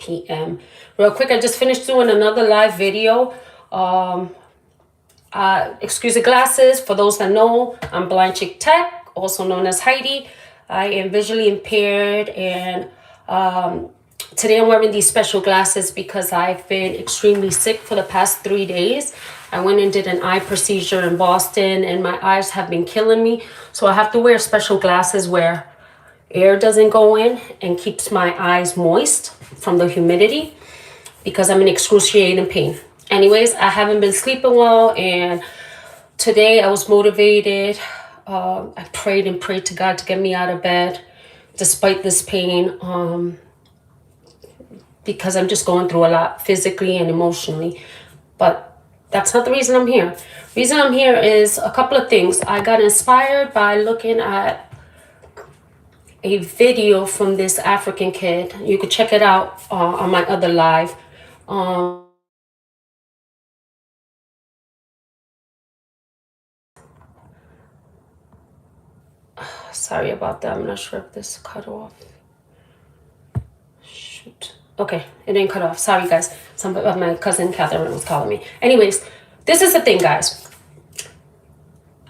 p.m. Real quick, I just finished doing another live video. Excuse the glasses. For those that know, I'm Blind Chick Tech, also known as Heidi. I am visually impaired, and today I'm wearing these special glasses because I've been extremely sick for the past 3 days. I went and did an eye procedure in Boston, and my eyes have been killing me. So I have to wear special glasses where air doesn't go in and keeps my eyes moist from the humidity because I'm in excruciating pain. Anyways, I haven't been sleeping well, and today I was motivated. I prayed and prayed to God to get me out of bed despite this pain, because I'm just going through a lot physically and emotionally. But that's not the reason I'm here. The reason I'm here is a couple of things. I got inspired by looking at a video from this African kid. You could check it out on my other live. Sorry about that. I'm not sure if this cut off. Shoot. Okay, it didn't cut off. Sorry, guys. My cousin Catherine was calling me. Anyways, this is the thing, guys.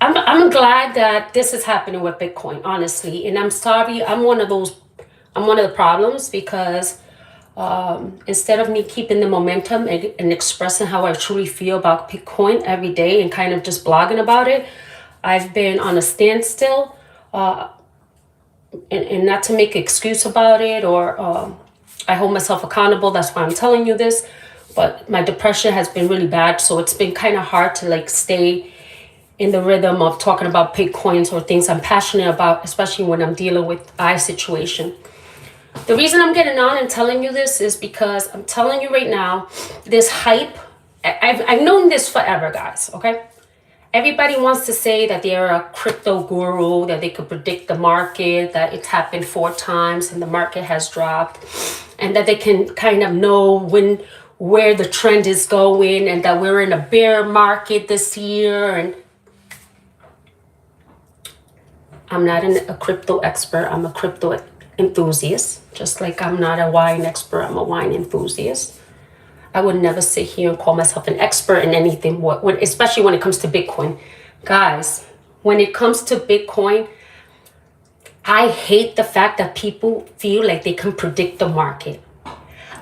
I'm glad that this is happening with Bitcoin, honestly. And I'm sorry. I'm one of the problems because instead of me keeping the momentum and expressing how I truly feel about Bitcoin every day and kind of just blogging about it, I've been on a standstill. And not to make an excuse about it, or I hold myself accountable. That's why I'm telling you this. But my depression has been really bad, so it's been kind of hard to like stay in the rhythm of talking about Bitcoins or things I'm passionate about, especially when I'm dealing with eye situation. The reason I'm getting on and telling you this is because I'm telling you right now, this hype, I've known this forever, guys, okay? Everybody wants to say that they're a crypto guru, that they could predict the market, that it's happened 4 times and the market has dropped, and that they can kind of know where the trend is going, and that we're in a bear market this year. And I'm not a crypto expert. I'm a crypto enthusiast. Just like I'm not a wine expert, I'm a wine enthusiast. I would never sit here and call myself an expert in anything, especially when it comes to Bitcoin. Guys, when it comes to Bitcoin, I hate the fact that people feel like they can predict the market.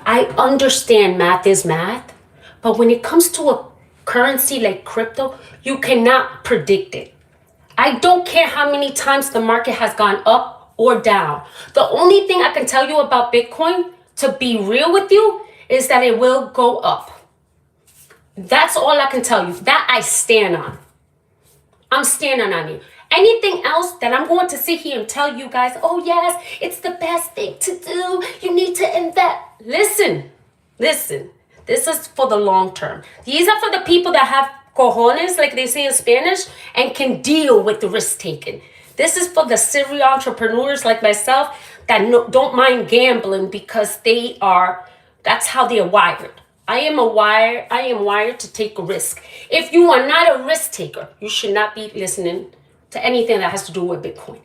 I understand math is math, but when it comes to a currency like crypto, you cannot predict it. I don't care how many times the market has gone up or down. The only thing I can tell you about Bitcoin, to be real with you, is that it will go up. That's all I can tell you. That I stand on. I'm standing on it. Anything else that I'm going to sit here and tell you guys, oh yes, it's the best thing to do. You need to invest. Listen. This is for the long term. These are for the people that have cojones, like they say in Spanish, and can deal with the risk taking. This is for the serial entrepreneurs like myself that don't mind gambling because that's how they're wired. I am wired to take a risk. If you are not a risk taker, you should not be listening to anything that has to do with Bitcoin.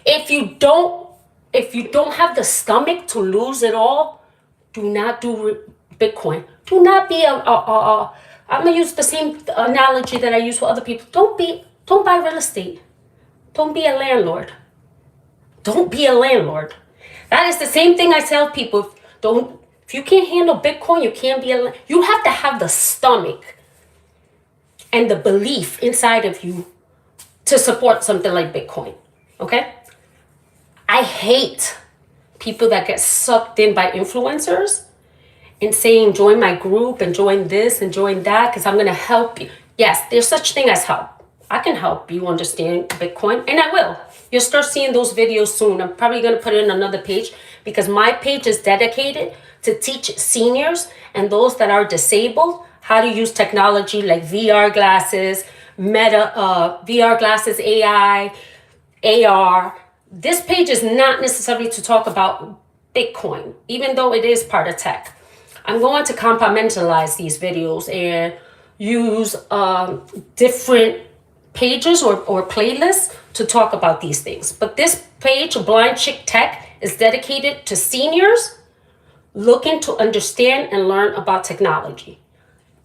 If you don't have the stomach to lose it all, do not do Bitcoin. Do not be I'm gonna use the same analogy that I use for other people. Don't buy real estate. Don't be a landlord. Don't be a landlord. That is the same thing I tell people. If you can't handle Bitcoin, you can't be you have to have the stomach and the belief inside of you to support something like Bitcoin, okay? I hate people that get sucked in by influencers and saying, join my group and join this and join that because I'm going to help you. Yes, there's such thing as help. I can help you understand Bitcoin, and I will. You'll start seeing those videos soon. I'm probably going to put it in another page because my page is dedicated to teach seniors and those that are disabled how to use technology like VR glasses, VR glasses, AI, AR. This page is not necessarily to talk about Bitcoin, even though it is part of tech. I'm going to compartmentalize these videos and use different pages or playlists to talk about these things. But this page, Blind Chick Tech, is dedicated to seniors, looking to understand and learn about technology.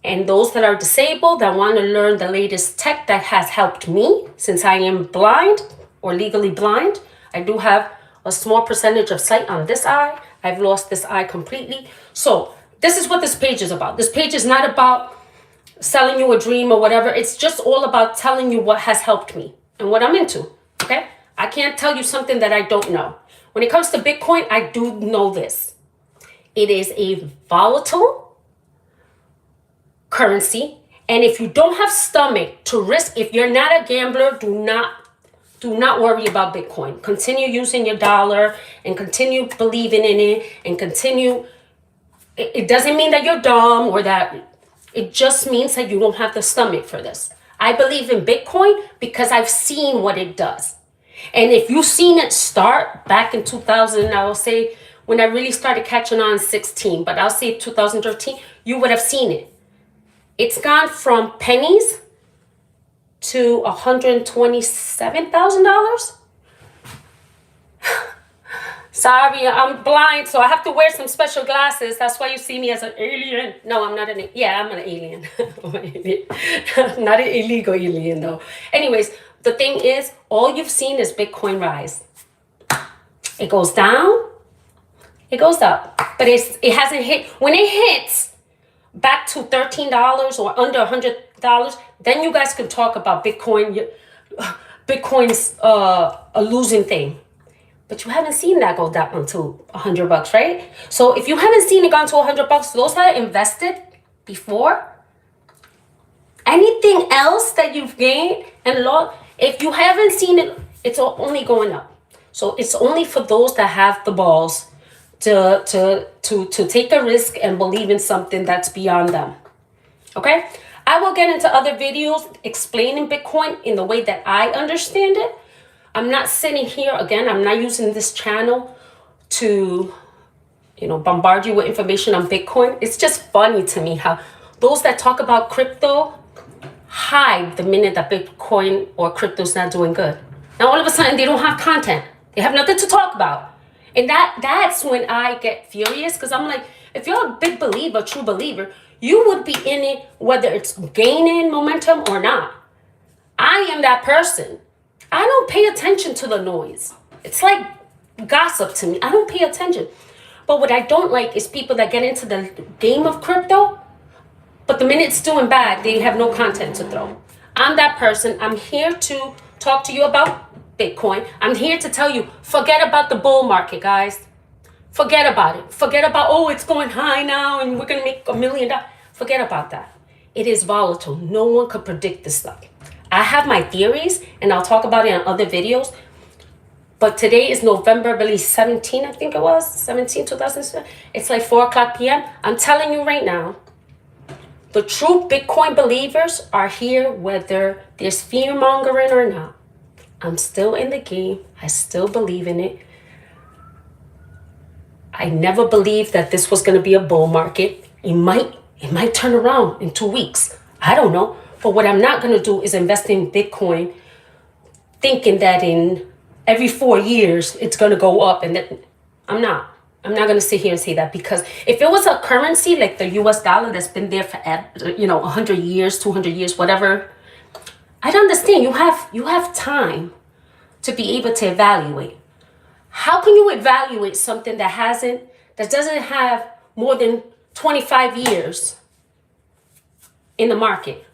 And those that are disabled that want to learn the latest tech that has helped me since I am blind or legally blind. I do have a small percentage of sight on this eye. I've lost this eye completely. So this is what this page is about. This page is not about selling you a dream or whatever. It's just all about telling you what has helped me and what I'm into, okay? I can't tell you something that I don't know. When it comes to Bitcoin, I do know this. It is a volatile currency. And if you don't have stomach to risk, if you're not a gambler, do not worry about Bitcoin. Continue using your dollar and continue believing in it and continue. It doesn't mean that you're dumb or that, it just means that you don't have the stomach for this. I believe in Bitcoin because I've seen what it does. And if you've seen it start back in 2000, I will say when I really started catching on 16, but I'll say 2013, you would have seen it. It's gone from pennies to $127,000. Sorry, I'm blind, so I have to wear some special glasses. That's why you see me as an alien. No, I'm not I'm an alien. Not an illegal alien, though. Anyways, the thing is, all you've seen is Bitcoin rise. It goes down, it goes up, but it hasn't hit. When it hits back to $13 or under $100, then you guys can talk about Bitcoin's a losing thing. But you haven't seen that go down to $100, right? So if you haven't seen it gone to $100, those that are invested before, anything else that you've gained and lost, if you haven't seen it, it's only going up. So it's only for those that have the balls to take a risk and believe in something that's beyond them. Okay? I will get into other videos explaining Bitcoin in the way that I understand it. I'm not sitting here, again, I'm not using this channel to, bombard you with information on Bitcoin. It's just funny to me how those that talk about crypto hide the minute that Bitcoin or crypto's not doing good. Now, all of a sudden, they don't have content. They have nothing to talk about. And that's when I get furious, because I'm like, if you're a big believer, true believer, you would be in it whether it's gaining momentum or not. I am that person. I don't pay attention to the noise. It's like gossip to me. I don't pay attention. But what I don't like is people that get into the game of crypto, but the minute it's doing bad, they have no content to throw. I'm that person. I'm here to talk to you about Bitcoin. I'm here to tell you, forget about the bull market, guys. Forget about it. Forget about, it's going high now and we're going to make $1 million. Forget about that. It is volatile. No one could predict this stuff. I have my theories, and I'll talk about it in other videos. But today is November, I believe, 17, I think it was, 2007. It's like 4 o'clock p.m. I'm telling you right now, the true Bitcoin believers are here whether there's fear-mongering or not. I'm still in the game. I still believe in it. I never believed that this was going to be a bull market. It might turn around in 2 weeks. I don't know. But what I'm not going to do is invest in Bitcoin thinking that in every 4 years it's going to go up. And that I'm not going to sit here and say that, because if it was a currency like the US dollar that's been there for 100 years, 200 years, whatever, I'd understand. You have time to be able to evaluate. How can you evaluate something that doesn't have more than 25 years in the market?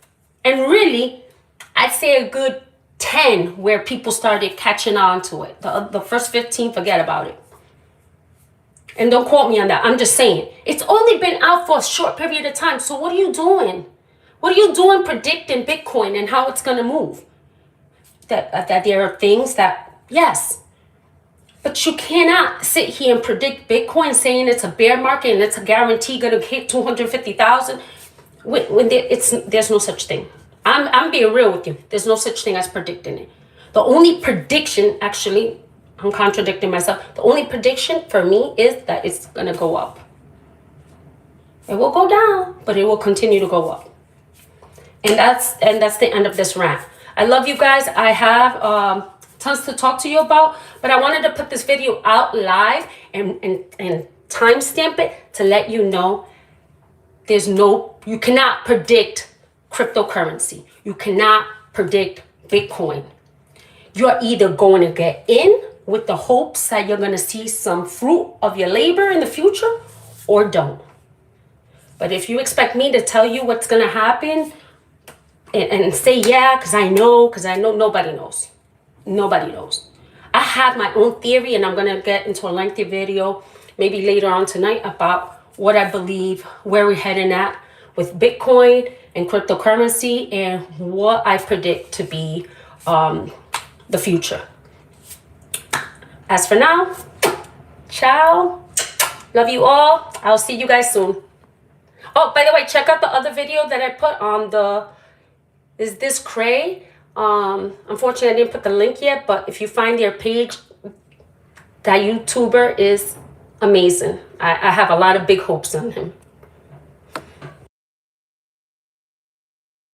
And really, I'd say a good 10 where people started catching on to it. The first 15, forget about it. And don't quote me on that. I'm just saying. It's only been out for a short period of time. So what are you doing? What are you doing predicting Bitcoin and how it's going to move? That there are things that, yes. But you cannot sit here and predict Bitcoin saying it's a bear market and it's a guarantee going to hit 250,000. When there's no such thing. I'm being real with you. There's no such thing as predicting it. The only prediction, actually, I'm contradicting myself. The only prediction for me is that it's gonna go up. It will go down, but it will continue to go up. And that's the end of this rant. I love you guys. I have tons to talk to you about, but I wanted to put this video out live and timestamp it to let you know you cannot predict cryptocurrency. You cannot predict Bitcoin. You're either going to get in with the hopes that you're going to see some fruit of your labor in the future, or don't. But if you expect me to tell you what's going to happen and say, yeah, because I know, nobody knows. Nobody knows. I have my own theory, and I'm going to get into a lengthy video maybe later on tonight about what I believe, where we're heading at with Bitcoin and cryptocurrency, and what I predict to be the future. As for now, ciao. Love you all. I'll see you guys soon. Oh, by the way, check out the other video that I put on is this Cray. Unfortunately, I didn't put the link yet, but if you find their page, that YouTuber is amazing. I have a lot of big hopes on him.